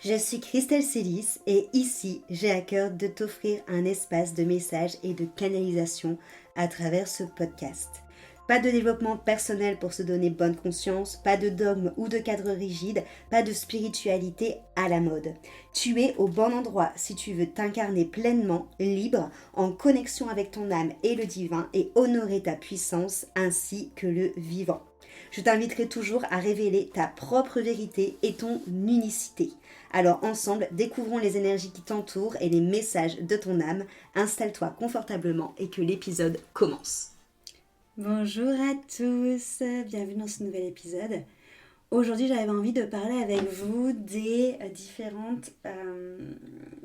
Je suis Christelle Célis et ici, j'ai à cœur de t'offrir un espace de messages et de canalisation à travers ce podcast. Pas de développement personnel pour se donner bonne conscience, pas de dogme ou de cadre rigide, pas de spiritualité à la mode. Tu es au bon endroit si tu veux t'incarner pleinement, libre, en connexion avec ton âme et le divin et honorer ta puissance ainsi que le vivant. Je t'inviterai toujours à révéler ta propre vérité et ton unicité. Alors ensemble, découvrons les énergies qui t'entourent et les messages de ton âme. Installe-toi confortablement et que l'épisode commence. Bonjour à tous, bienvenue dans ce nouvel épisode. Aujourd'hui, j'avais envie de parler avec vous des différentes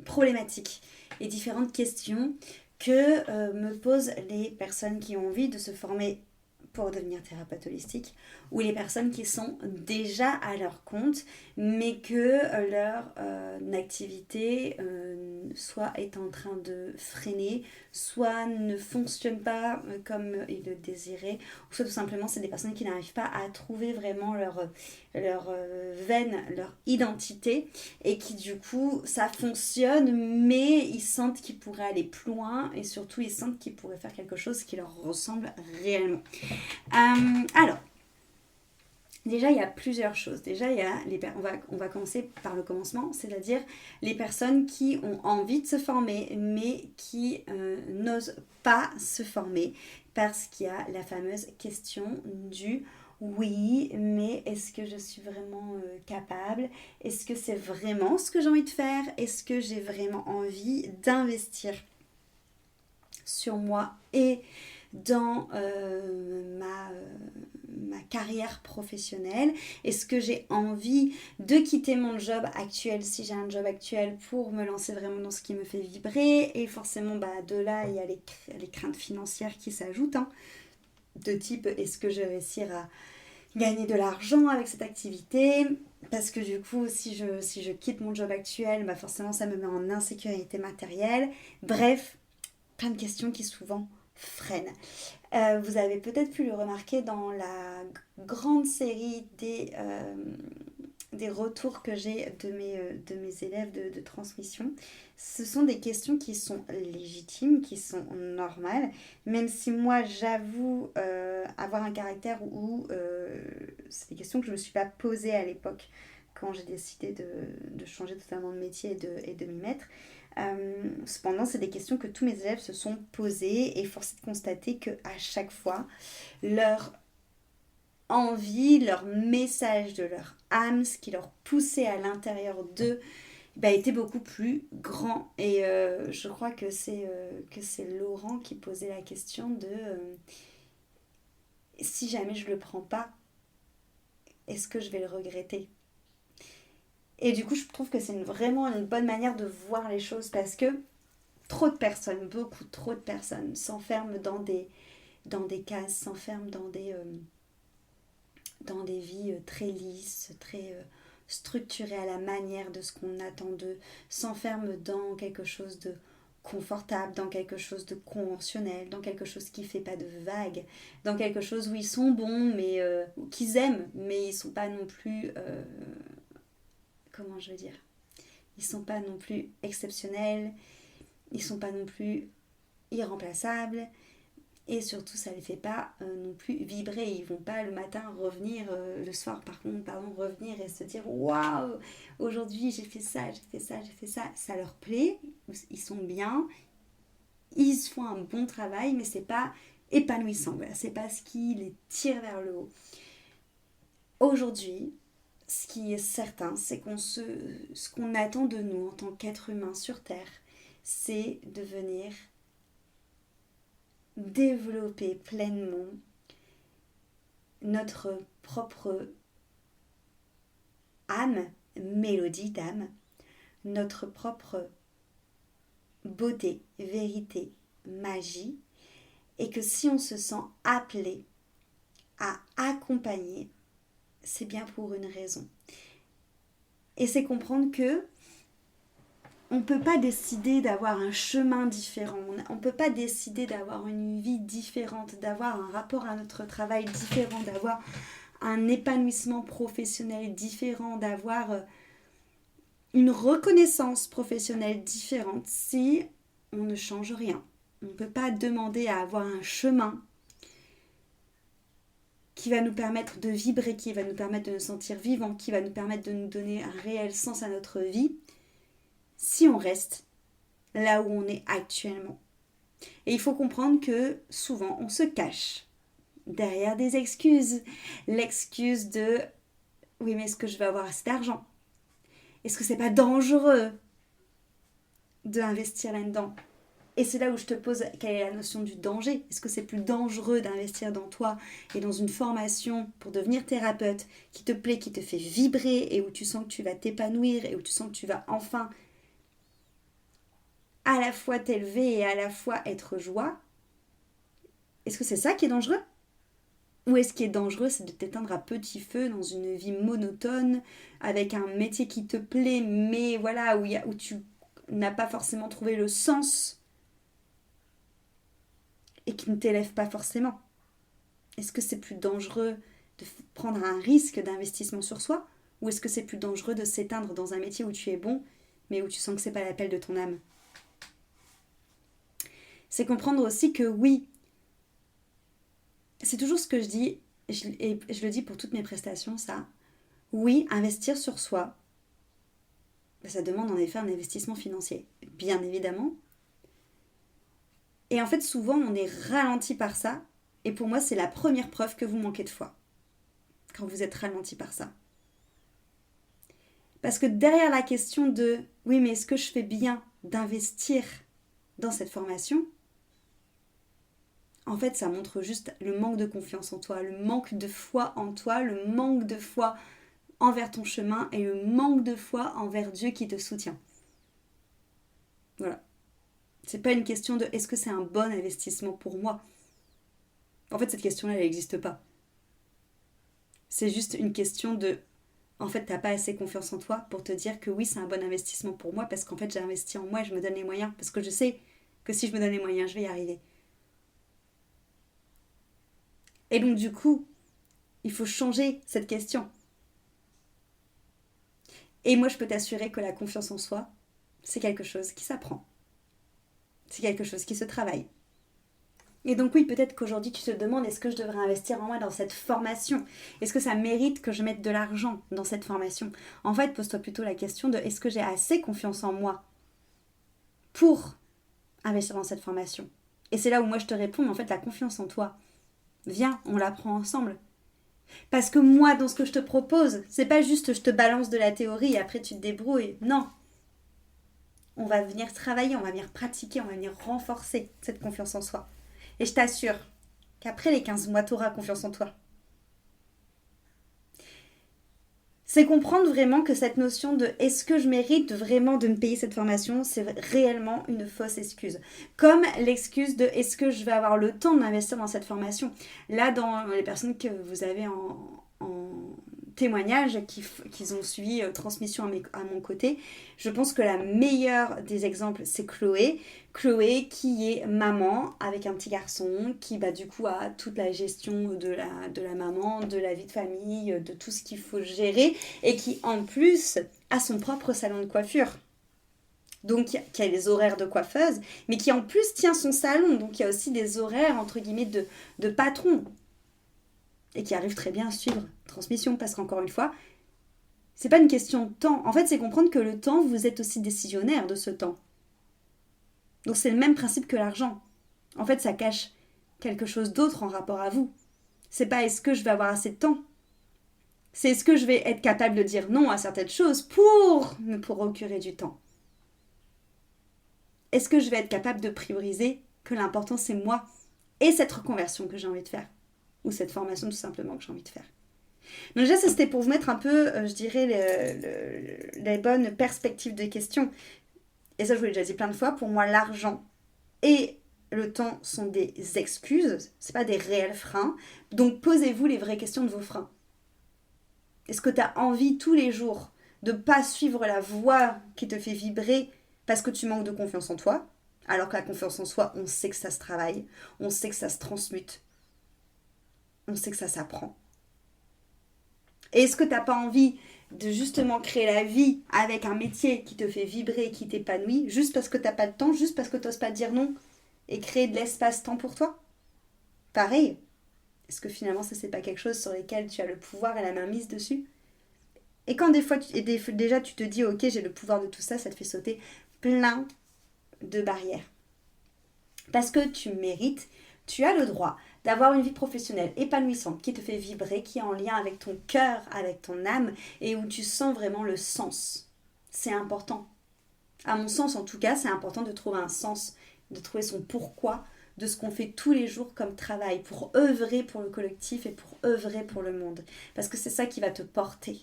problématiques et différentes questions que me posent les personnes qui ont envie de se former pour devenir thérapeute holistique ou les personnes qui sont déjà à leur compte mais que leur activité soit est en train de freiner, soit ne fonctionne pas comme ils le désiraient, ou soit tout simplement c'est des personnes qui n'arrivent pas à trouver vraiment leur veine, leur identité et qui du coup ça fonctionne mais ils sentent qu'ils pourraient aller plus loin et surtout ils sentent qu'ils pourraient faire quelque chose qui leur ressemble réellement. Alors, déjà, il y a plusieurs choses. Déjà, il y a on va commencer par le commencement, c'est-à-dire les personnes qui ont envie de se former, mais qui n'osent pas se former parce qu'il y a la fameuse question du oui, mais est-ce que je suis vraiment capable? Est-ce que c'est vraiment ce que j'ai envie de faire? Est-ce que j'ai vraiment envie d'investir sur moi et dans ma carrière professionnelle? Est-ce que j'ai envie de quitter mon job actuel si j'ai un job actuel pour me lancer vraiment dans ce qui me fait vibrer? Et forcément de là il y a les craintes financières qui s'ajoutent, de type est-ce que je vais réussir à gagner de l'argent avec cette activité? Parce que du coup si je quitte mon job actuel, forcément ça me met en insécurité matérielle. Bref, plein de questions qui souvent freinent. Vous avez peut-être pu le remarquer dans la grande série des retours que j'ai de mes élèves de transmission. Ce sont des questions qui sont légitimes, qui sont normales, même si moi j'avoue avoir un caractère où c'est des questions que je ne me suis pas posées à l'époque quand j'ai décidé de changer totalement de métier et de m'y mettre. Cependant, c'est des questions que tous mes élèves se sont posées et force est de constater qu'à chaque fois, leur envie, leur message de leur âme, ce qui leur poussait à l'intérieur d'eux, était beaucoup plus grand. Et je crois que c'est Laurent qui posait la question de si jamais je le prends pas, est-ce que je vais le regretter? Et du coup, je trouve que c'est vraiment une bonne manière de voir les choses parce que trop de personnes, beaucoup trop de personnes s'enferment dans des cases, s'enferment dans des vies très lisses, très structurées à la manière de ce qu'on attend d'eux, s'enferment dans quelque chose de confortable, dans quelque chose de conventionnel, dans quelque chose qui fait pas de vagues, dans quelque chose où ils sont bons, mais qu'ils aiment, mais ils sont pas non plus, comment je veux dire, ils sont pas non plus exceptionnels, ils sont pas non plus irremplaçables et surtout ça les fait pas non plus vibrer. Ils vont pas le matin revenir, le soir par contre pardon, revenir et se dire waouh, aujourd'hui j'ai fait ça, ça leur plaît, ils sont bien, ils font un bon travail mais c'est pas épanouissant, voilà, c'est pas ce qui les tire vers le haut. Aujourd'hui, ce qui est certain, c'est ce qu'on attend de nous en tant qu'être humain sur Terre, c'est de venir développer pleinement notre propre âme, mélodie d'âme, notre propre beauté, vérité, magie, et que si on se sent appelé à accompagner, c'est bien pour une raison. Et c'est comprendre que on ne peut pas décider d'avoir un chemin différent, on ne peut pas décider d'avoir une vie différente, d'avoir un rapport à notre travail différent, d'avoir un épanouissement professionnel différent, d'avoir une reconnaissance professionnelle différente si on ne change rien. On ne peut pas demander à avoir un chemin qui va nous permettre de vibrer, qui va nous permettre de nous sentir vivants, qui va nous permettre de nous donner un réel sens à notre vie, si on reste là où on est actuellement. Et il faut comprendre que souvent on se cache derrière des excuses. L'excuse de oui, mais est-ce que je vais avoir assez d'argent? Est-ce que c'est pas dangereux d'investir là-dedans? Et c'est là où je te pose quelle est la notion du danger. Est-ce que c'est plus dangereux d'investir dans toi et dans une formation pour devenir thérapeute qui te plaît, qui te fait vibrer et où tu sens que tu vas t'épanouir et où tu sens que tu vas enfin à la fois t'élever et à la fois être joie? Est-ce que c'est ça qui est dangereux? Ou est-ce qui est dangereux, c'est de t'éteindre à petit feu dans une vie monotone, avec un métier qui te plaît, mais voilà, où tu n'as pas forcément trouvé le sens et qui ne t'élève pas forcément? Est-ce que c'est plus dangereux de prendre un risque d'investissement sur soi? Ou est-ce que c'est plus dangereux de s'éteindre dans un métier où tu es bon, mais où tu sens que c'est pas l'appel de ton âme? C'est comprendre aussi que oui, c'est toujours ce que je dis, et je le dis pour toutes mes prestations, ça. Oui, investir sur soi, ça demande en effet un investissement financier, bien évidemment. Et en fait, souvent, on est ralenti par ça. Et pour moi, c'est la première preuve que vous manquez de foi. Quand vous êtes ralenti par ça. Parce que derrière la question de oui, mais est-ce que je fais bien d'investir dans cette formation? En fait, ça montre juste le manque de confiance en toi, le manque de foi en toi, le manque de foi envers ton chemin et le manque de foi envers Dieu qui te soutient. Voilà. C'est pas une question de est-ce que c'est un bon investissement pour moi? En fait, cette question-là, elle n'existe pas. C'est juste une question de en fait, t'as pas assez confiance en toi pour te dire que oui, c'est un bon investissement pour moi parce qu'en fait, j'ai investi en moi et je me donne les moyens. Parce que je sais que si je me donne les moyens, je vais y arriver. Et donc, du coup, il faut changer cette question. Et moi, je peux t'assurer que la confiance en soi, c'est quelque chose qui s'apprend. C'est quelque chose qui se travaille. Et donc oui, peut-être qu'aujourd'hui tu te demandes est-ce que je devrais investir en moi dans cette formation? Est-ce que ça mérite que je mette de l'argent dans cette formation? En fait, pose-toi plutôt la question de est-ce que j'ai assez confiance en moi pour investir dans cette formation? Et c'est là où moi je te réponds, en fait, la confiance en toi, viens, on l'apprend ensemble. Parce que moi, dans ce que je te propose, c'est pas juste je te balance de la théorie et après tu te débrouilles. Non. On va venir travailler, on va venir pratiquer, on va venir renforcer cette confiance en soi. Et je t'assure qu'après les 15 mois, tu auras confiance en toi. C'est comprendre vraiment que cette notion de est-ce que je mérite vraiment de me payer cette formation, c'est réellement une fausse excuse. Comme l'excuse de est-ce que je vais avoir le temps d'investir dans cette formation. Là, dans les personnes que vous avez en témoignage qu'ils ont suivi transmission à mon côté, je pense que la meilleure des exemples, c'est Chloé. Chloé qui est maman avec un petit garçon qui du coup a toute la gestion de la maman, de la vie de famille, de tout ce qu'il faut gérer et qui en plus a son propre salon de coiffure. Donc qui a les horaires de coiffeuse, mais qui en plus tient son salon. Donc il y a aussi des horaires entre guillemets de patron. Et qui arrive très bien à suivre transmission parce qu'encore une fois, c'est pas une question de temps. En fait, c'est comprendre que le temps, vous êtes aussi décisionnaire de ce temps. Donc c'est le même principe que l'argent. En fait, ça cache quelque chose d'autre en rapport à vous. C'est pas est-ce que je vais avoir assez de temps. C'est est-ce que je vais être capable de dire non à certaines choses pour me procurer du temps. Est-ce que je vais être capable de prioriser que l'important c'est moi et cette reconversion que j'ai envie de faire. Ou cette formation tout simplement que j'ai envie de faire. Donc déjà, ça c'était pour vous mettre un peu, je dirais, les bonnes perspectives des questions. Et ça, je vous l'ai déjà dit plein de fois, pour moi, l'argent et le temps sont des excuses, c'est pas des réels freins. Donc posez-vous les vraies questions de vos freins. Est-ce que tu as envie tous les jours de ne pas suivre la voie qui te fait vibrer parce que tu manques de confiance en toi? Alors que la confiance en soi, on sait que ça se travaille, on sait que ça se transmute, on sait que ça s'apprend. Et est-ce que tu n'as pas envie de justement créer la vie avec un métier qui te fait vibrer, qui t'épanouit, juste parce que t'as pas de temps, juste parce que t'oses pas dire non et créer de l'espace-temps pour toi? Pareil. Est-ce que finalement ça c'est pas quelque chose sur lequel tu as le pouvoir et la main mise dessus? Et quand des fois, déjà tu te dis ok j'ai le pouvoir de tout ça, ça te fait sauter plein de barrières. Parce que tu mérites, tu as le droit d'avoir une vie professionnelle épanouissante qui te fait vibrer, qui est en lien avec ton cœur, avec ton âme et où tu sens vraiment le sens. C'est important. À mon sens en tout cas, c'est important de trouver un sens, de trouver son pourquoi de ce qu'on fait tous les jours comme travail pour œuvrer pour le collectif et pour œuvrer pour le monde. Parce que c'est ça qui va te porter.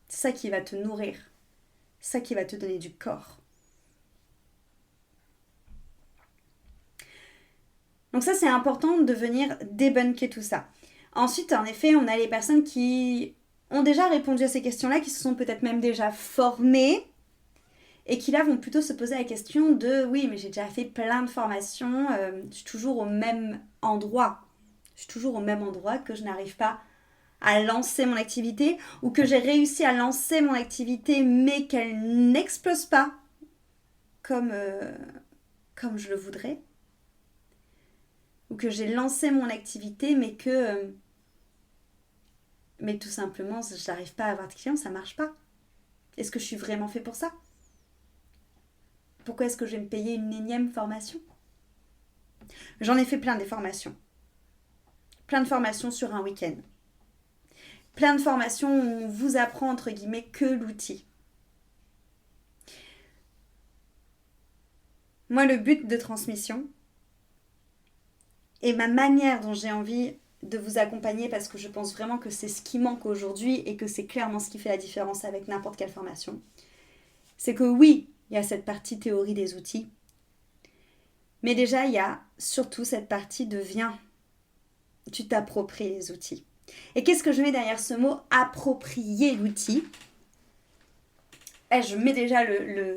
C'est ça qui va te nourrir. C'est ça qui va te donner du corps. Donc ça, c'est important de venir débunker tout ça. Ensuite, en effet, on a les personnes qui ont déjà répondu à ces questions-là, qui se sont peut-être même déjà formées, et qui là vont plutôt se poser la question de oui, mais j'ai déjà fait plein de formations, je suis toujours au même endroit. Je suis toujours au même endroit que je n'arrive pas à lancer mon activité, ou que j'ai réussi à lancer mon activité, mais qu'elle n'explose pas comme, comme je le voudrais. Ou que j'ai lancé mon activité mais tout simplement je n'arrive pas à avoir de clients, ça marche pas. Est-ce que je suis vraiment fait pour ça? Pourquoi est-ce que je vais me payer une énième formation? J'en ai fait plein des formations. Plein de formations sur un week-end. Plein de formations où on vous apprend entre guillemets que l'outil. Moi, le but de transmission et ma manière dont j'ai envie de vous accompagner, parce que je pense vraiment que c'est ce qui manque aujourd'hui et que c'est clairement ce qui fait la différence avec n'importe quelle formation, c'est que oui, il y a cette partie théorie des outils, mais déjà il y a surtout cette partie de viens, tu t'appropries les outils. Et qu'est-ce que je mets derrière ce mot approprier l'outil? Je mets déjà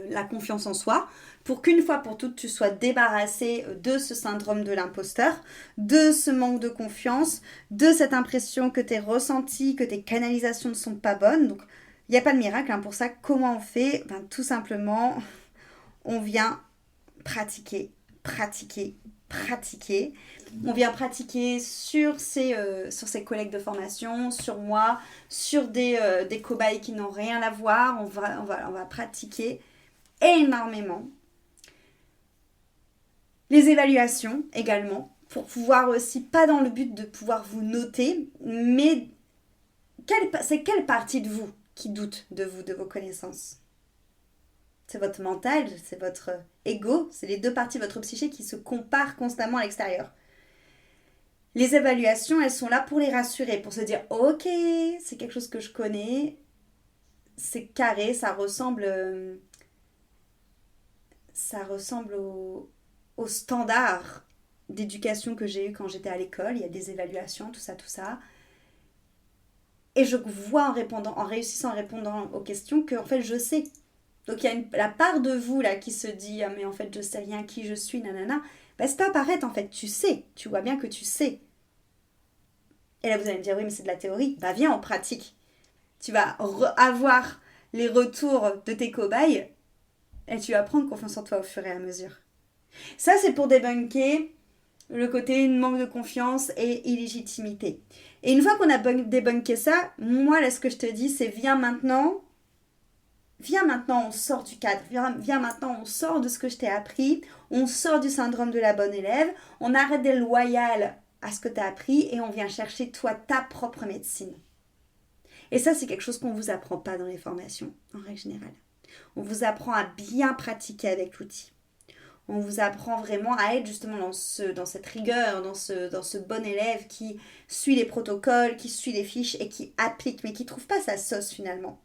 la confiance en soi pour qu'une fois pour toutes tu sois débarrassé de ce syndrome de l'imposteur, de ce manque de confiance, de cette impression que tes ressentis, que tes canalisations ne sont pas bonnes. Donc il n'y a pas de miracle, hein. Pour ça, comment on fait? Tout simplement, on vient pratiquer, pratiquer, pratiquer. On vient pratiquer sur ces collègues de formation, sur moi, sur des cobayes qui n'ont rien à voir. On va pratiquer énormément. Les évaluations également, pour pouvoir aussi, pas dans le but de pouvoir vous noter, mais c'est quelle partie de vous qui doute de vous, de vos connaissances? C'est votre mental, c'est votre ego, c'est les deux parties de votre psyché qui se comparent constamment à l'extérieur. Les évaluations, elles sont là pour les rassurer, pour se dire ok, c'est quelque chose que je connais, c'est carré, ça ressemble au standard d'éducation que j'ai eu quand j'étais à l'école. Il y a des évaluations, tout ça, tout ça. Et je vois en réussissant, en répondant aux questions, que en fait je sais. Donc il y a la part de vous là qui se dit ah mais en fait je sais rien qui je suis, nanana. C'est pas apparaître en fait, tu sais, tu vois bien que tu sais. Et là vous allez me dire oui mais c'est de la théorie. Viens en pratique. Tu vas avoir les retours de tes cobayes et tu vas prendre confiance en toi au fur et à mesure. Ça c'est pour débunker le côté manque de confiance et illégitimité. Et une fois qu'on a débunké ça, moi là ce que je te dis c'est viens maintenant, on sort du cadre, viens maintenant, on sort de ce que je t'ai appris, on sort du syndrome de la bonne élève, on arrête d'être loyal à ce que tu as appris et on vient chercher toi ta propre médecine. Et ça c'est quelque chose qu'on ne vous apprend pas dans les formations en règle générale. On vous apprend à bien pratiquer avec l'outil. On vous apprend vraiment à être justement dans cette rigueur, dans ce bon élève qui suit les protocoles, qui suit les fiches et qui applique, mais qui ne trouve pas sa sauce finalement.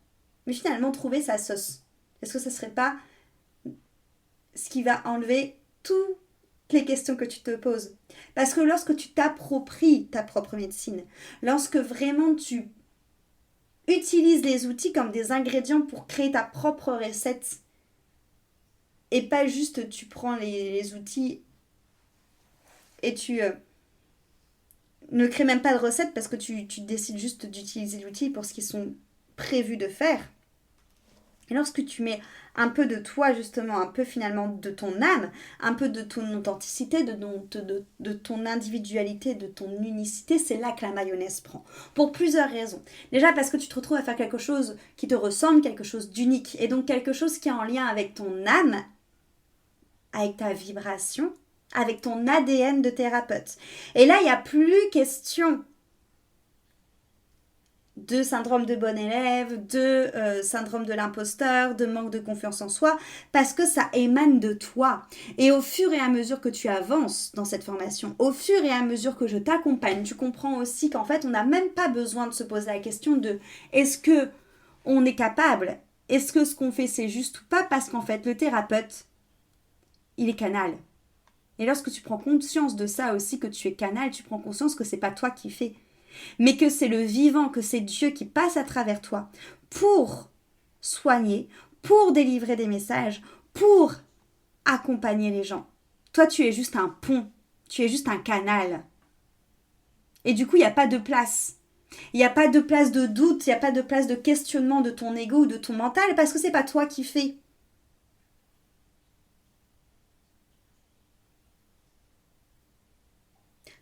Mais finalement, trouver sa sauce. Est-ce que ce ne serait pas ce qui va enlever toutes les questions que tu te poses? Parce que lorsque tu t'appropries ta propre médecine, lorsque vraiment tu utilises les outils comme des ingrédients pour créer ta propre recette, et pas juste tu prends les outils et tu ne crées même pas de recette parce que tu décides juste d'utiliser l'outil pour ce qu'ils sont prévu de faire. Et lorsque tu mets un peu de toi justement, un peu finalement de ton âme, un peu de ton authenticité, de ton individualité, de ton unicité, c'est là que la mayonnaise prend. Pour plusieurs raisons. Déjà parce que tu te retrouves à faire quelque chose qui te ressemble, quelque chose d'unique, et donc quelque chose qui est en lien avec ton âme, avec ta vibration, avec ton ADN de thérapeute. Et là, il n'y a plus question de syndrome de bon élève, de syndrome de l'imposteur, de manque de confiance en soi, parce que ça émane de toi. Et au fur et à mesure que tu avances dans cette formation, au fur et à mesure que je t'accompagne, tu comprends aussi qu'en fait, on n'a même pas besoin de se poser la question de est-ce que on est capable, est-ce que ce qu'on fait c'est juste ou pas, parce qu'en fait, le thérapeute, il est canal. Et lorsque tu prends conscience de ça aussi, que tu es canal, tu prends conscience que c'est pas toi qui fais, mais que c'est le vivant, que c'est Dieu qui passe à travers toi pour soigner, pour délivrer des messages, pour accompagner les gens. Toi, tu es juste un pont, tu es juste un canal. Et du coup, il n'y a pas de place. Il n'y a pas de place de doute, il n'y a pas de place de questionnement de ton ego ou de ton mental, parce que c'est pas toi qui fais.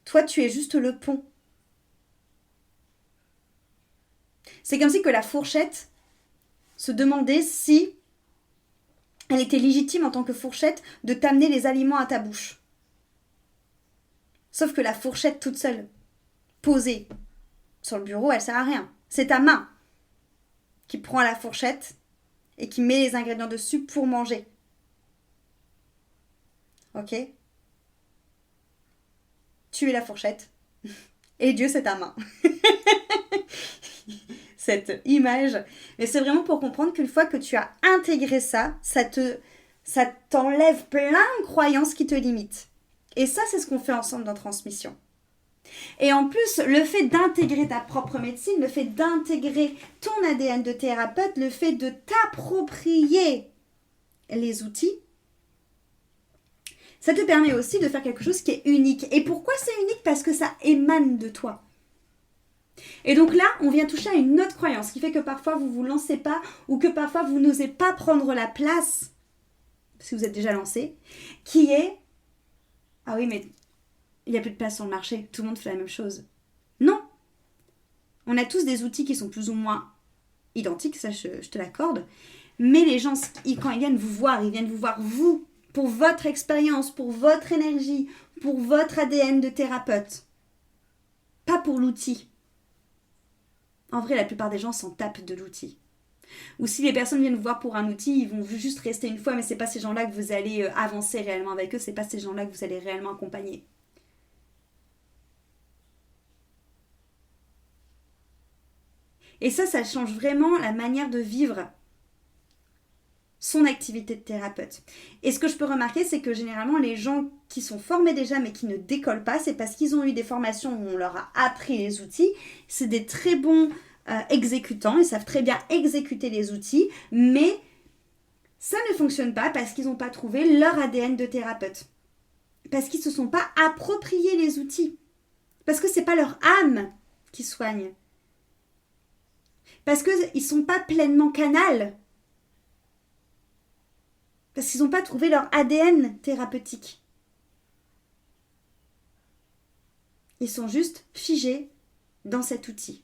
Toi, tu es juste le pont. C'est comme si que la fourchette se demandait si elle était légitime en tant que fourchette de t'amener les aliments à ta bouche. Sauf que la fourchette toute seule, posée sur le bureau, elle sert à rien. C'est ta main qui prend la fourchette et qui met les ingrédients dessus pour manger. Ok? Tu es la fourchette et Dieu c'est ta main. Cette image. Mais c'est vraiment pour comprendre qu'une fois que tu as intégré ça, ça t'enlève plein de croyances qui te limitent. Et ça, c'est ce qu'on fait ensemble dans Transmission. Et en plus, le fait d'intégrer ta propre médecine, le fait d'intégrer ton ADN de thérapeute, le fait de t'approprier les outils, ça te permet aussi de faire quelque chose qui est unique. Et pourquoi c'est unique? Parce que ça émane de toi. Et donc là, on vient toucher à une autre croyance qui fait que parfois vous ne vous lancez pas ou que parfois vous n'osez pas prendre la place, si vous êtes déjà lancé, qui est « Ah oui, mais il n'y a plus de place sur le marché, tout le monde fait la même chose. » Non. On a tous des outils qui sont plus ou moins identiques, ça je te l'accorde, mais les gens, quand ils viennent vous voir vous, pour votre expérience, pour votre énergie, pour votre ADN de thérapeute, pas pour l'outil. En vrai, la plupart des gens s'en tapent de l'outil. Ou si les personnes viennent vous voir pour un outil, ils vont juste rester une fois, mais c'est pas ces gens-là que vous allez avancer réellement avec eux, c'est pas ces gens-là que vous allez réellement accompagner. Et ça change vraiment la manière de vivre son activité de thérapeute. Et ce que je peux remarquer, c'est que généralement, les gens qui sont formés déjà, mais qui ne décollent pas, c'est parce qu'ils ont eu des formations où on leur a appris les outils. C'est des très bons exécutants, ils savent très bien exécuter les outils, mais ça ne fonctionne pas parce qu'ils n'ont pas trouvé leur ADN de thérapeute. Parce qu'ils ne se sont pas appropriés les outils. Parce que ce n'est pas leur âme qui soigne. Parce qu'ils ne sont pas pleinement canal. Parce qu'ils n'ont pas trouvé leur ADN thérapeutique. Ils sont juste figés dans cet outil.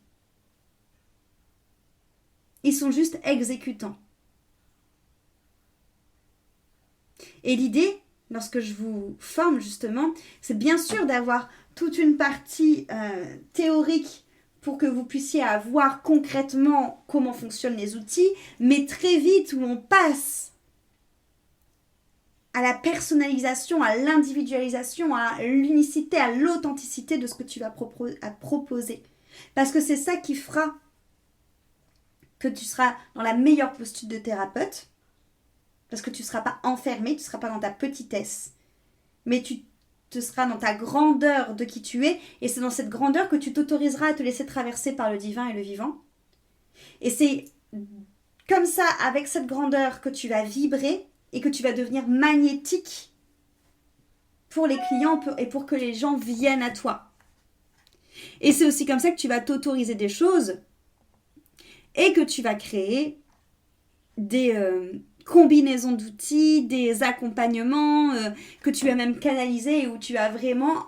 Ils sont juste exécutants. Et l'idée, lorsque je vous forme justement, c'est bien sûr d'avoir toute une partie théorique pour que vous puissiez avoir concrètement comment fonctionnent les outils, mais très vite où on passe à la personnalisation, à l'individualisation, à l'unicité, à l'authenticité de ce que tu vas proposer. Parce que c'est ça qui fera que tu seras dans la meilleure posture de thérapeute, parce que tu ne seras pas enfermé, tu ne seras pas dans ta petitesse, mais tu te seras dans ta grandeur de qui tu es, et c'est dans cette grandeur que tu t'autoriseras à te laisser traverser par le divin et le vivant. Et c'est comme ça, avec cette grandeur, que tu vas vibrer et que tu vas devenir magnétique pour les clients et pour que les gens viennent à toi. Et c'est aussi comme ça que tu vas t'autoriser des choses et que tu vas créer des combinaisons d'outils, des accompagnements que tu vas même canaliser et où tu vas vraiment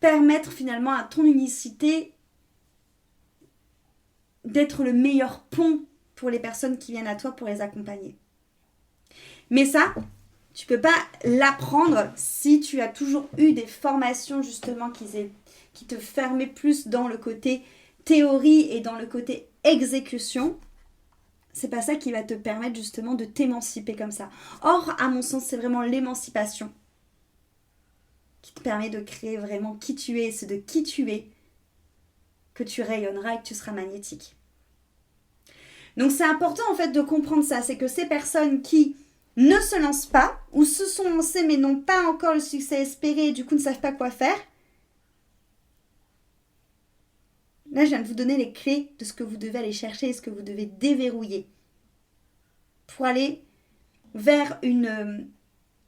permettre finalement à ton unicité d'être le meilleur pont pour les personnes qui viennent à toi pour les accompagner. Mais ça, tu peux pas l'apprendre si tu as toujours eu des formations justement qui te fermaient plus dans le côté théorie et dans le côté exécution. C'est pas ça qui va te permettre justement de t'émanciper comme ça. Or, à mon sens, c'est vraiment l'émancipation qui te permet de créer vraiment qui tu es. C'est de qui tu es que tu rayonneras et que tu seras magnétique. Donc c'est important en fait de comprendre ça. C'est que ces personnes qui ne se lancent pas ou se sont lancées mais n'ont pas encore le succès espéré et du coup ne savent pas quoi faire. Là, je viens de vous donner les clés de ce que vous devez aller chercher et ce que vous devez déverrouiller pour aller vers une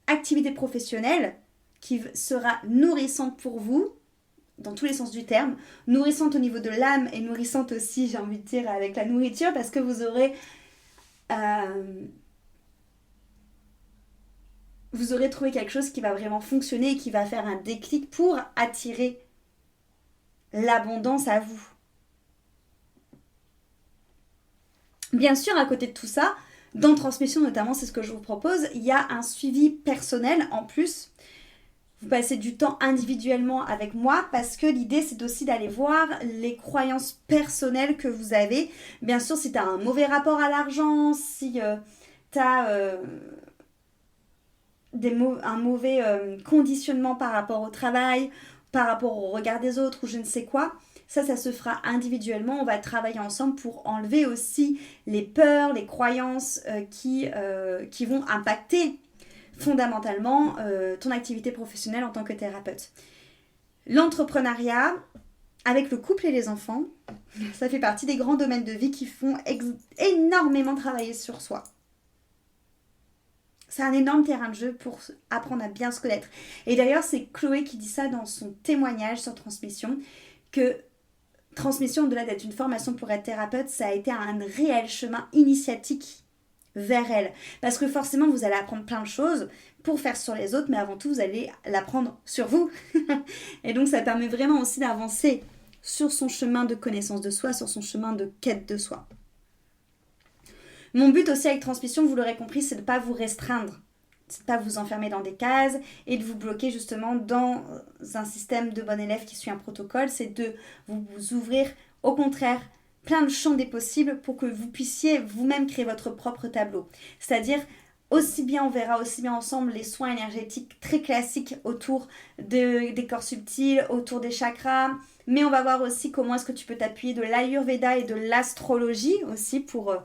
activité professionnelle qui sera nourrissante pour vous, dans tous les sens du terme, nourrissante au niveau de l'âme et nourrissante aussi, j'ai envie de dire, avec la nourriture, parce que vous aurez trouvé quelque chose qui va vraiment fonctionner et qui va faire un déclic pour attirer l'abondance à vous. Bien sûr, à côté de tout ça, dans Transmission notamment, c'est ce que je vous propose, il y a un suivi personnel en plus. Vous passez du temps individuellement avec moi parce que l'idée c'est aussi d'aller voir les croyances personnelles que vous avez. Bien sûr, si tu as un mauvais rapport à l'argent, si tu as un mauvais conditionnement par rapport au travail, par rapport au regard des autres ou je ne sais quoi, ça se fera individuellement. On va travailler ensemble pour enlever aussi les peurs, les croyances qui vont impacter fondamentalement ton activité professionnelle en tant que thérapeute. L'entrepreneuriat, avec le couple et les enfants, ça fait partie des grands domaines de vie qui font énormément travailler sur soi. C'est un énorme terrain de jeu pour apprendre à bien se connaître. Et d'ailleurs, c'est Chloé qui dit ça dans son témoignage sur Transmission, que Transmission, au-delà d'être une formation pour être thérapeute, ça a été un réel chemin initiatique vers elle. Parce que forcément, vous allez apprendre plein de choses pour faire sur les autres, mais avant tout, vous allez l'apprendre sur vous. Et donc, ça permet vraiment aussi d'avancer sur son chemin de connaissance de soi, sur son chemin de quête de soi. Mon but aussi avec Transmission, vous l'aurez compris, c'est de ne pas vous restreindre. C'est de ne pas vous enfermer dans des cases et de vous bloquer justement dans un système de bon élève qui suit un protocole. C'est de vous ouvrir, au contraire, plein de champs des possibles pour que vous puissiez vous-même créer votre propre tableau. C'est-à-dire, on verra aussi bien ensemble les soins énergétiques très classiques autour des corps subtils, autour des chakras, mais on va voir aussi comment est-ce que tu peux t'appuyer de l'Ayurveda et de l'astrologie aussi pour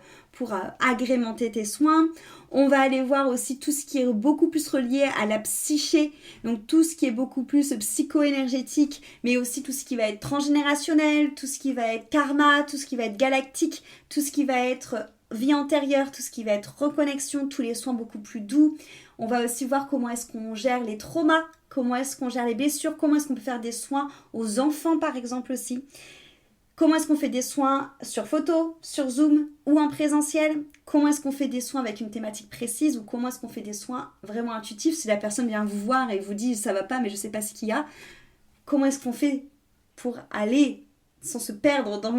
agrémenter tes soins. On va aller voir aussi tout ce qui est beaucoup plus relié à la psyché, donc tout ce qui est beaucoup plus psycho-énergétique, mais aussi tout ce qui va être transgénérationnel, tout ce qui va être karma, tout ce qui va être galactique, tout ce qui va être vie antérieure, tout ce qui va être reconnexion, tous les soins beaucoup plus doux. On va aussi voir comment est-ce qu'on gère les traumas, comment est-ce qu'on gère les blessures, comment est-ce qu'on peut faire des soins aux enfants par exemple aussi. Comment est-ce qu'on fait des soins sur photo, sur Zoom ou en présentiel? Comment est-ce qu'on fait des soins avec une thématique précise ou comment est-ce qu'on fait des soins vraiment intuitifs? Si la personne vient vous voir et vous dit ça va pas mais je sais pas ce qu'il y a, comment est-ce qu'on fait pour aller sans se perdre dans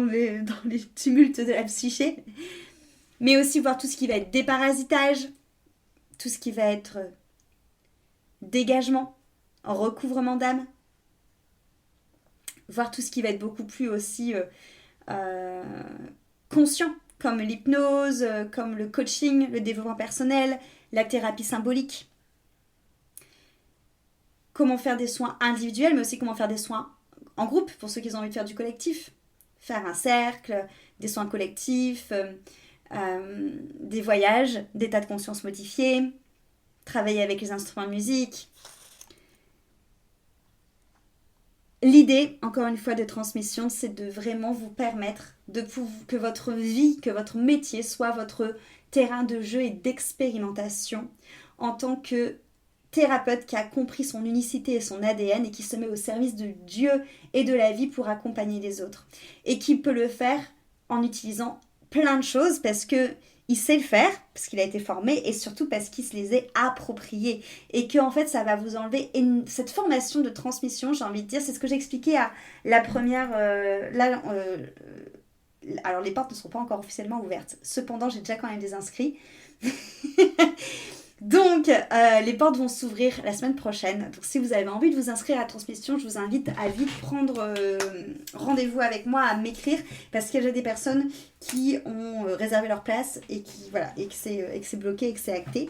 les tumultes de la psyché? Mais aussi voir tout ce qui va être déparasitage, tout ce qui va être dégagement, recouvrement d'âme. Voir tout ce qui va être beaucoup plus aussi conscient, comme l'hypnose, comme le coaching, le développement personnel, la thérapie symbolique. Comment faire des soins individuels, mais aussi comment faire des soins en groupe, pour ceux qui ont envie de faire du collectif. Faire un cercle, des soins collectifs, des voyages, d'états de conscience modifiés, travailler avec les instruments de musique. L'idée, encore une fois, de Transmission, c'est de vraiment vous permettre que votre vie, que votre métier soit votre terrain de jeu et d'expérimentation en tant que thérapeute qui a compris son unicité et son ADN et qui se met au service de Dieu et de la vie pour accompagner les autres. Et qui peut le faire en utilisant plein de choses parce que il sait le faire, parce qu'il a été formé, et surtout parce qu'il se les est appropriés. Et que en fait, ça va vous enlever cette formation de transmission, j'ai envie de dire, c'est ce que j'expliquais à la première... alors, les portes ne sont pas encore officiellement ouvertes. Cependant, j'ai déjà quand même des inscrits. Donc, les portes vont s'ouvrir la semaine prochaine. Donc, si vous avez envie de vous inscrire à la transmission, je vous invite à vite prendre rendez-vous avec moi, à m'écrire, parce que j'ai des personnes qui ont réservé leur place et qui voilà et que c'est bloqué et que c'est acté.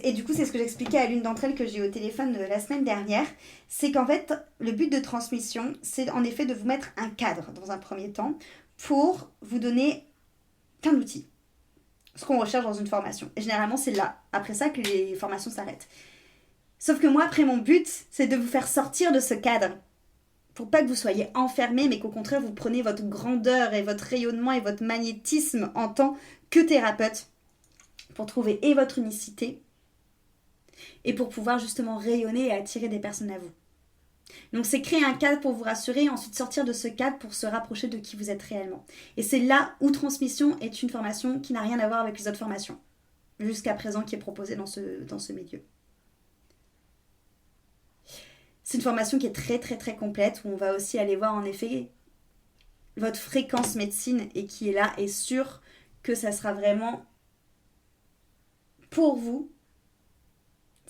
Et du coup, c'est ce que j'expliquais à l'une d'entre elles que j'ai eu au téléphone la semaine dernière. C'est qu'en fait, le but de transmission, c'est en effet de vous mettre un cadre dans un premier temps pour vous donner plein d'outils. Ce qu'on recherche dans une formation. Et généralement, c'est là, après ça, que les formations s'arrêtent. Sauf que moi, après, mon but, c'est de vous faire sortir de ce cadre. Pour pas que vous soyez enfermés, mais qu'au contraire, vous preniez votre grandeur et votre rayonnement et votre magnétisme en tant que thérapeute pour trouver et votre unicité et pour pouvoir justement rayonner et attirer des personnes à vous. Donc c'est créer un cadre pour vous rassurer et ensuite sortir de ce cadre pour se rapprocher de qui vous êtes réellement. Et c'est là où Transmission est une formation qui n'a rien à voir avec les autres formations jusqu'à présent qui est proposée dans ce milieu. C'est une formation qui est très très très complète où on va aussi aller voir en effet votre fréquence médecine et qui est là et sûr que ça sera vraiment pour vous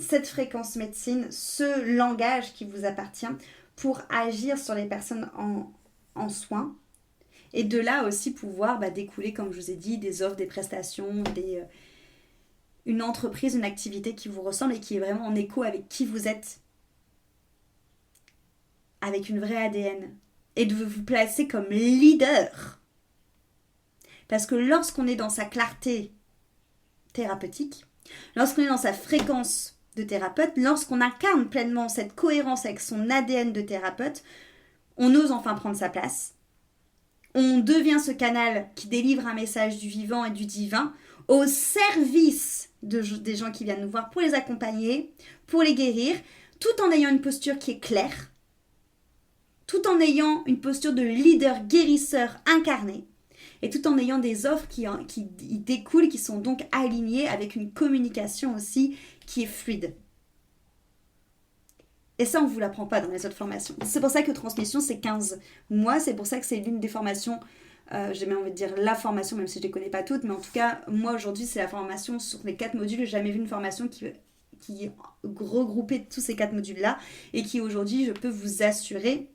cette fréquence médecine, ce langage qui vous appartient pour agir sur les personnes en soins. Et de là aussi pouvoir découler, comme je vous ai dit, des offres, des prestations, une entreprise, une activité qui vous ressemble et qui est vraiment en écho avec qui vous êtes. Avec une vraie ADN. Et de vous placer comme leader. Parce que lorsqu'on est dans sa clarté thérapeutique, lorsqu'on est dans sa fréquence de thérapeute, lorsqu'on incarne pleinement cette cohérence avec son ADN de thérapeute, on ose enfin prendre sa place. On devient ce canal qui délivre un message du vivant et du divin au service des gens qui viennent nous voir pour les accompagner, pour les guérir, tout en ayant une posture qui est claire, tout en ayant une posture de leader guérisseur incarné, et tout en ayant des offres qui découlent, qui sont donc alignées avec une communication aussi qui est fluide. Et ça, on ne vous l'apprend pas dans les autres formations. C'est pour ça que Transmission, c'est 15 mois. C'est pour ça que c'est l'une des formations, j'ai même envie de dire la formation, même si je ne les connais pas toutes. Mais en tout cas, moi, aujourd'hui, c'est la formation sur les 4 modules. Je n'ai jamais vu une formation qui regroupait tous ces 4 modules-là. Et qui, aujourd'hui, je peux vous assurer,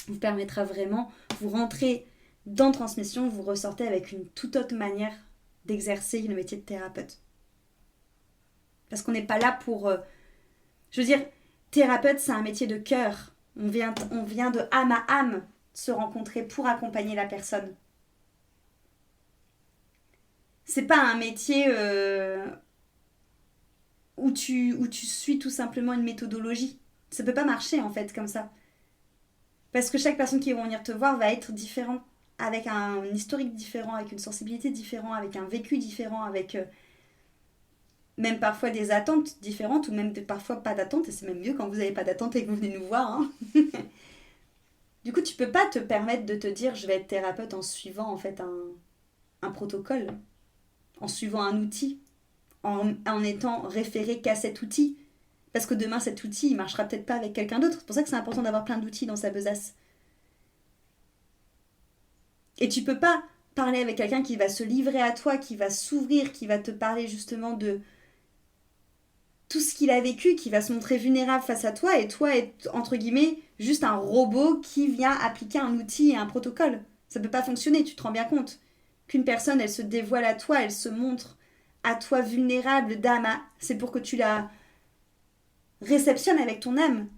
vous permettra vraiment, vous rentrez dans Transmission, vous ressortez avec une toute autre manière d'exercer le métier de thérapeute. Parce qu'on n'est pas là pour... je veux dire, thérapeute, c'est un métier de cœur. On vient de âme à âme se rencontrer pour accompagner la personne. C'est pas un métier où tu suis tout simplement une méthodologie. Ça peut pas marcher en fait comme ça. Parce que chaque personne qui va venir te voir va être différente, avec un historique différent, avec une sensibilité différente, avec un vécu différent, avec même parfois des attentes différentes ou même parfois pas d'attente, et c'est même mieux quand vous n'avez pas d'attente et que vous venez nous voir. Hein. Du coup, tu peux pas te permettre de te dire je vais être thérapeute en suivant en fait un protocole, en suivant un outil, en étant référé qu'à cet outil. Parce que demain, cet outil, il marchera peut-être pas avec quelqu'un d'autre. C'est pour ça que c'est important d'avoir plein d'outils dans sa besace. Et tu peux pas parler avec quelqu'un qui va se livrer à toi, qui va s'ouvrir, qui va te parler justement de tout ce qu'il a vécu, qui va se montrer vulnérable face à toi, et toi être, entre guillemets, juste un robot qui vient appliquer un outil et un protocole. Ça peut pas fonctionner, tu te rends bien compte. Qu'une personne, elle se dévoile à toi, elle se montre à toi vulnérable d'âme, c'est pour que tu la réceptionnes avec ton âme.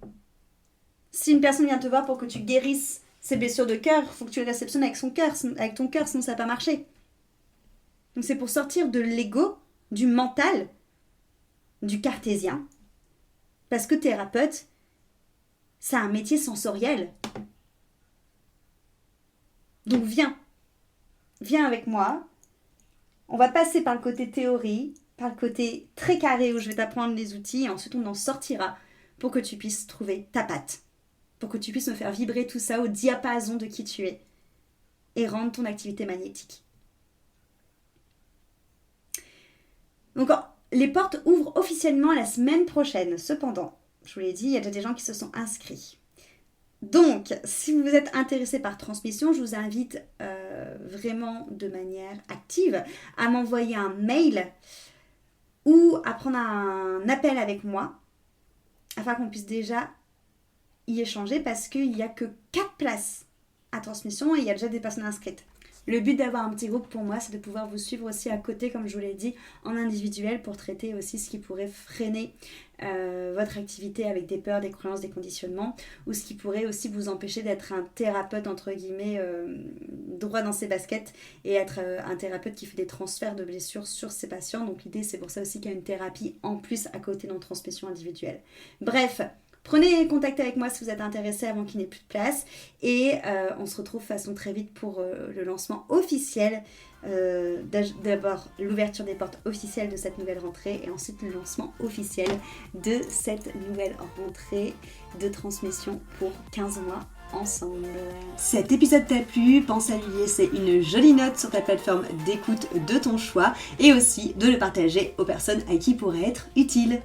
Si une personne vient te voir pour que tu guérisses ses blessures de cœur, il faut que tu les réceptionnes avec ton cœur, sinon ça va pas marcher. Donc c'est pour sortir de l'ego, du mental, du cartésien. Parce que thérapeute, c'est un métier sensoriel. Donc viens avec moi. On va passer par le côté théorie, par le côté très carré où je vais t'apprendre les outils et ensuite on en sortira pour que tu puisses trouver ta patte. Pour que tu puisses me faire vibrer tout ça au diapason de qui tu es. et rendre ton activité magnétique. Donc, les portes ouvrent officiellement la semaine prochaine. Cependant, je vous l'ai dit, il y a déjà des gens qui se sont inscrits. Donc, si vous êtes intéressé par transmission, je vous invite vraiment de manière active à m'envoyer un mail ou à prendre un appel avec moi afin qu'on puisse déjà y échanger parce qu'il n'y a que 4 places à transmission et il y a déjà des personnes inscrites. Le but d'avoir un petit groupe pour moi, c'est de pouvoir vous suivre aussi à côté, comme je vous l'ai dit, en individuel pour traiter aussi ce qui pourrait freiner votre activité avec des peurs, des croyances, des conditionnements, ou ce qui pourrait aussi vous empêcher d'être un thérapeute, entre guillemets, droit dans ses baskets et être un thérapeute qui fait des transferts de blessures sur ses patients. Donc l'idée, c'est pour ça aussi qu'il y a une thérapie en plus à côté dans transmission individuelle. Bref, prenez contact avec moi si vous êtes intéressé avant qu'il n'y ait plus de place et on se retrouve de façon très vite pour le lancement officiel. D'abord l'ouverture des portes officielles de cette nouvelle rentrée et ensuite le lancement officiel de cette nouvelle rentrée de transmission pour 15 mois ensemble. Cet épisode t'a plu, pense à lui laisser une jolie note sur ta plateforme d'écoute de ton choix et aussi de le partager aux personnes à qui il pourrait être utile.